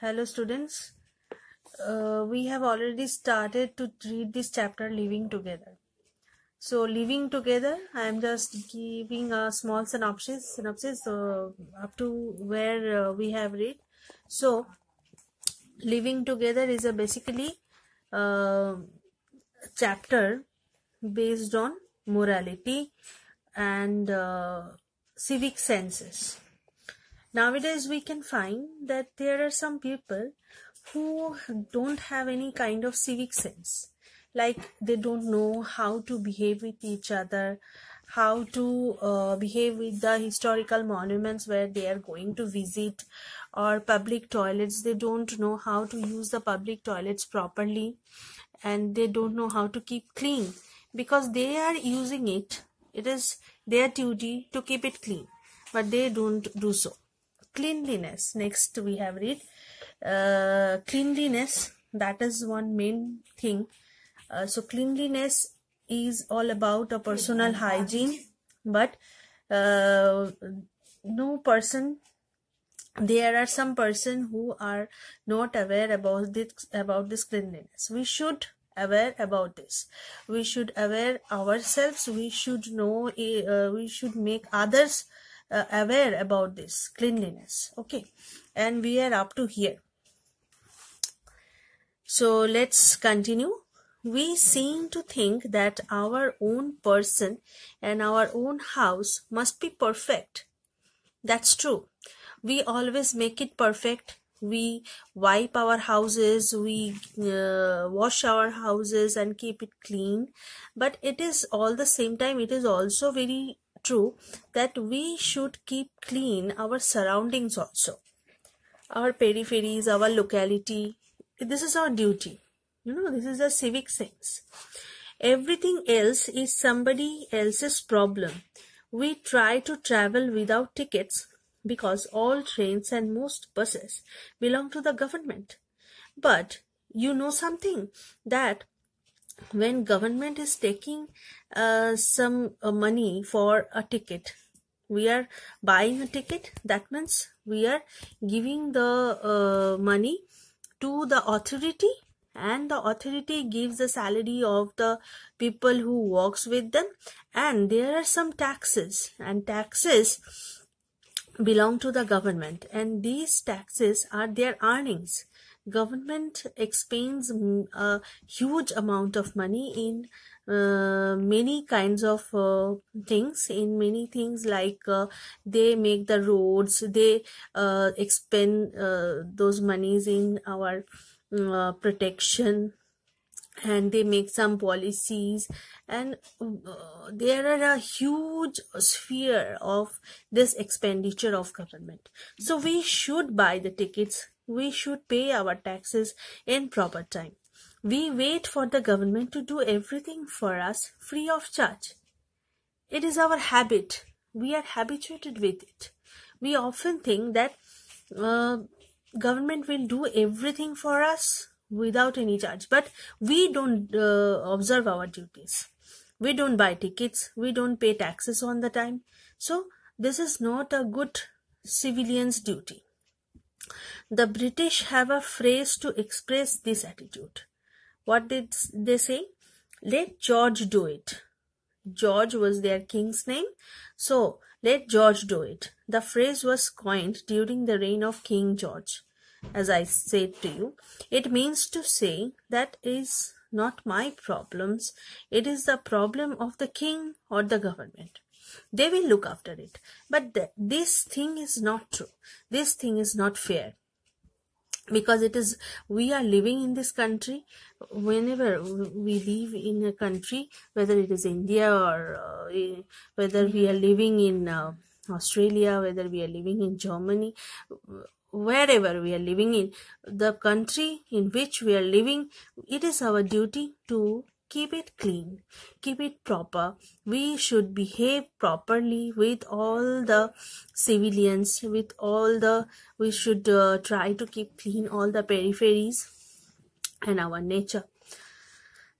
Hello students, we have already started to read this chapter living together. So living together, I am just giving a small synopsis up to where we have read. So living together is a basically chapter based on morality and civic senses. Nowadays, we can find that there are some people who don't have any kind of civic sense. Like they don't know how to behave with each other, how to behave with the historical monuments where they are going to visit, or public toilets. They don't know how to use the public toilets properly, and they don't know how to keep clean because they are using it. It is their duty to keep it clean, but they don't do so. Cleanliness, next we have read cleanliness, that is one main thing. So cleanliness is all about a personal hygiene, but no person, there are some person who are not aware about this cleanliness. We should aware about this. We should aware ourselves. We should know, we should make others aware about this cleanliness. Okay, and we are up to here. So let's continue. We seem to think that our own person and our own house must be perfect. That's true. We always make it perfect. We wipe our houses, we wash our houses and keep it clean. But it is all the same time, it is also very true that we should keep clean our surroundings also, our peripheries, our locality. This is our duty. This is a civic sense. Everything else is somebody else's problem. We try to travel without tickets because all trains and most buses belong to the government. But you know something, that when government is taking some money for a ticket, we are buying a ticket, that means we are giving the money to the authority, and the authority gives the salary of the people who works with them, and there are some taxes, and taxes belong to the government, and these taxes are their earnings. Government expends a huge amount of money in many kinds of things, in many things like they make the roads, they expend those monies in our protection, and they make some policies, and there are a huge sphere of this expenditure of government. So we should buy the tickets, we should pay our taxes in proper time. We wait for the government to do everything for us free of charge. It is our habit. We are habituated with it. We often think that government will do everything for us without any charge, but we don't observe our duties. We don't buy tickets, we don't pay taxes on the time. So this is not a good civilian's duty. The British have a phrase to express this attitude. What did they say? Let George do it. George was their king's name, so let George do it. The phrase was coined during the reign of King George. As I said to you, it means to say that is not my problems, it is the problem of the king or the government. They will look after it. But this thing is not true. This thing is not fair. Because we are living in this country. Whenever we live in a country, whether it is India or whether we are living in Australia, whether we are living in Germany, wherever we are living in the country in which we are living, it is our duty to keep it clean, keep it proper. We should behave properly with all the civilians, we should try to keep clean all the peripheries and our nature.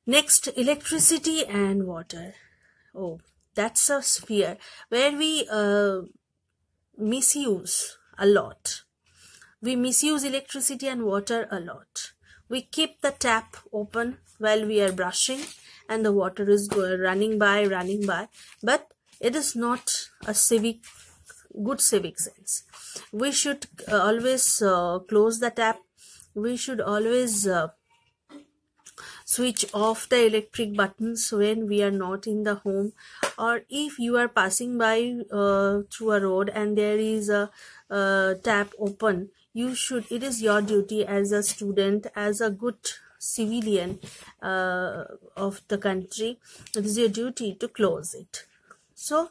Next, electricity and water. Oh, that's a sphere where we misuse a lot. We misuse electricity and water a lot. We keep the tap open while we are brushing and the water is running by, but it is not a good civic sense. We should always close the tap. We should always switch off the electric buttons when we are not in the home, or if you are passing by through a road and there is a tap open, it is your duty as a student, as a good civilian of the country, it is your duty to close it. So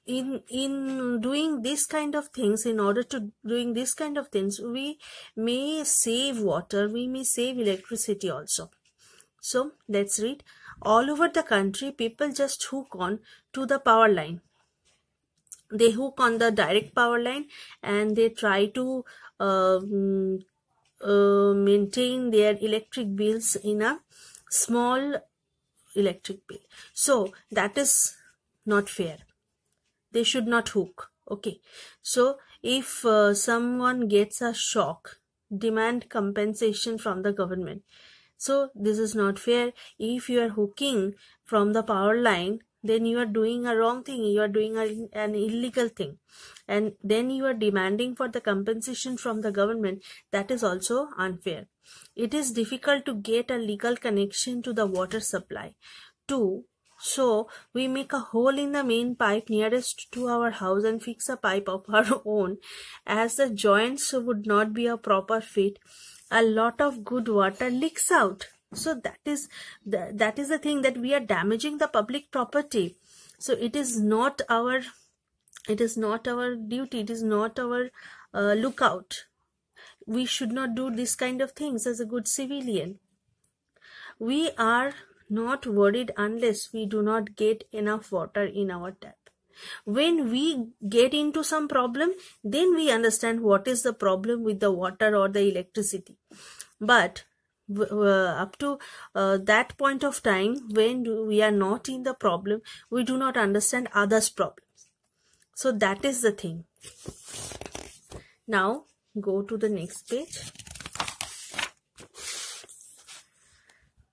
in doing this kind of things, in order to doing this kind of things, we may save water, we may save electricity also. So let's read. All over the country, people just hook on to the power line. They hook on the direct power line and they try to maintain their electric bills in a small electric bill. So that is not fair. They should not hook. Okay. So if someone gets a shock, demand compensation from the government. So this is not fair. If you are hooking from the power line, then you are doing a wrong thing. You are doing an illegal thing. And then you are demanding for the compensation from the government. That is also unfair. It is difficult to get a legal connection to the water supply. 2. So we make a hole in the main pipe nearest to our house and fix a pipe of our own. As the joints would not be a proper fit, a lot of good water leaks out. So that is the thing, that we are damaging the public property. So it is not our duty, it is not our lookout. We should not do this kind of things as a good civilian. We are not worried unless we do not get enough water in our tap. When we get into some problem, then we understand what is the problem with the water or the electricity. But up to that point of time, when we are not in the problem, we do not understand others' problems. So that is the thing. Now go to the next page.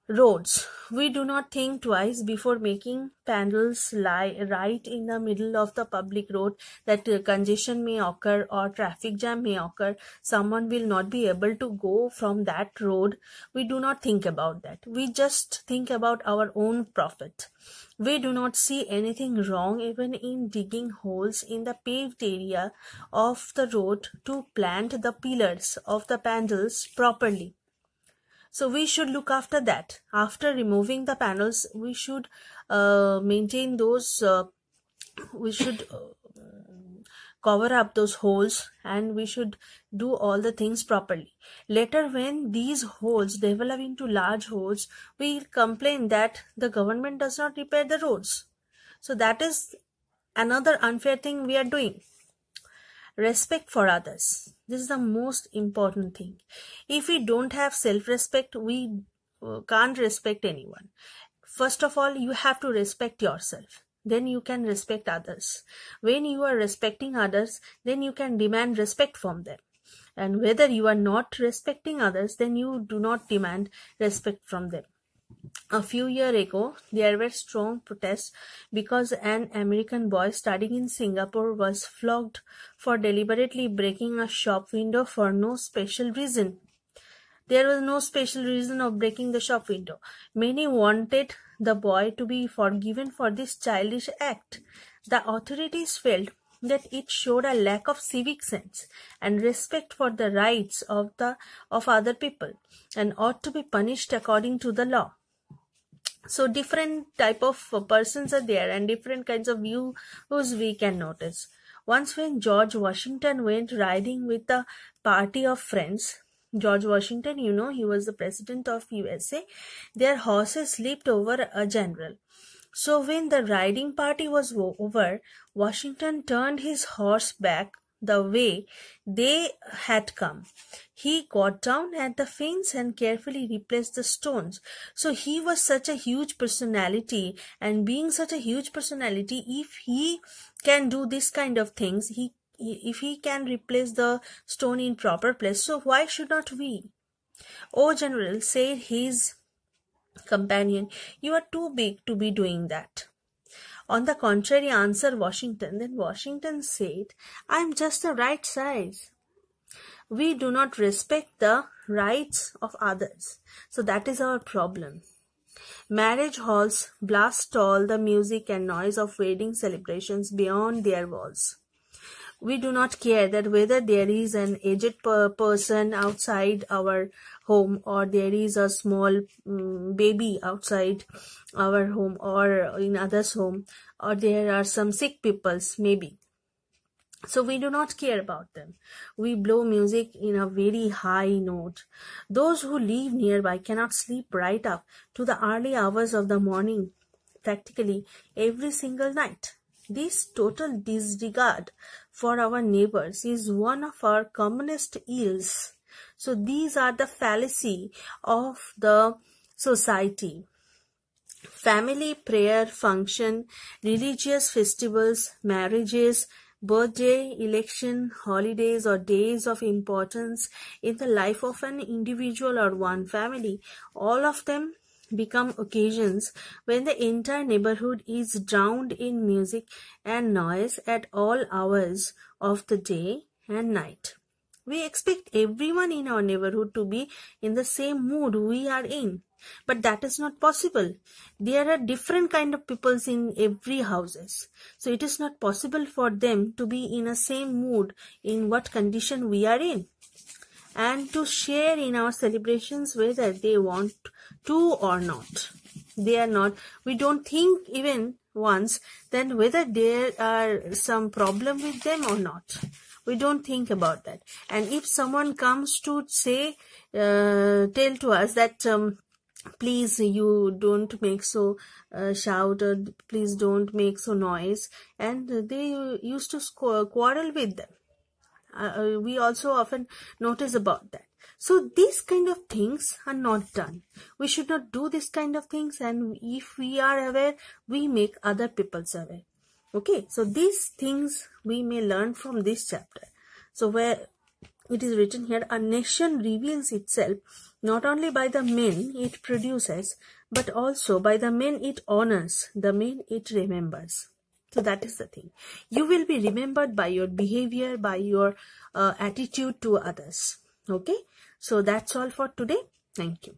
Roads. We do not think twice before making panels lie right in the middle of the public road, that congestion may occur or traffic jam may occur. Someone will not be able to go from that road. We do not think about that. We just think about our own profit. We do not see anything wrong even in digging holes in the paved area of the road to plant the pillars of the panels properly. So we should look after that. After removing the panels, we should maintain those, we should cover up those holes, and we should do all the things properly. Later, when these holes develop into large holes, we complain that the government does not repair the roads. So that is another unfair thing we are doing. Respect for others. This is the most important thing. If we don't have self-respect, we can't respect anyone. First of all, you have to respect yourself. Then you can respect others. When you are respecting others, then you can demand respect from them. And whether you are not respecting others, then you do not demand respect from them. A few years ago, there were strong protests because an American boy studying in Singapore was flogged for deliberately breaking a shop window for no special reason. There was no special reason of breaking the shop window. Many wanted the boy to be forgiven for this childish act. The authorities felt that it showed a lack of civic sense and respect for the rights of other people, and ought to be punished according to the law. So different type of persons are there, and different kinds of views we can notice. Once when George Washington went riding with a party of friends, George Washington, he was the president of USA, their horses slipped over a general. So when the riding party was over, Washington turned his horse back the way they had come. He got down at the fence and carefully replaced the stones. So he was such a huge personality, and being such a huge personality, if he can do this kind of things, he if he can replace the stone in proper place, so why should not we? O General, said his companion, you are too big to be doing that. On the contrary, answered Washington. Then Washington said, I am just the right size. We do not respect the rights of others. So that is our problem. Marriage halls blast all the music and noise of wedding celebrations beyond their walls. We do not care that whether there is an aged person outside our home, or there is a small baby outside our home or in others' home, or there are some sick peoples maybe. So we do not care about them. We blow music in a very high note. Those who live nearby cannot sleep right up to the early hours of the morning, practically every single night. This total disregard for our neighbors is one of our commonest ills. So these are the fallacy of the society. Family prayer function, religious festivals, marriages, birthday, election, holidays, or days of importance in the life of an individual or one family, all of them become occasions when the entire neighborhood is drowned in music and noise at all hours of the day and night. We expect everyone in our neighborhood to be in the same mood we are in. But that is not possible. There are different kind of peoples in every houses. So it is not possible for them to be in a same mood in what condition we are in, and to share in our celebrations whether they want to or not. They are not. We don't think even once then whether there are some problem with them or not. We don't think about that. And if someone comes to say, tell to us that please you don't make so shout, or please don't make so noise, and they used to quarrel with them. We also often notice about that. So these kind of things are not done. We should not do this kind of things, and if we are aware, we make other people aware. Okay, so these things we may learn from this chapter. So where it is written here, a nation reveals itself not only by the men it produces, but also by the men it honors, the men it remembers. So that is the thing. You will be remembered by your behavior, by your attitude to others. Okay, so that's all for today. Thank you.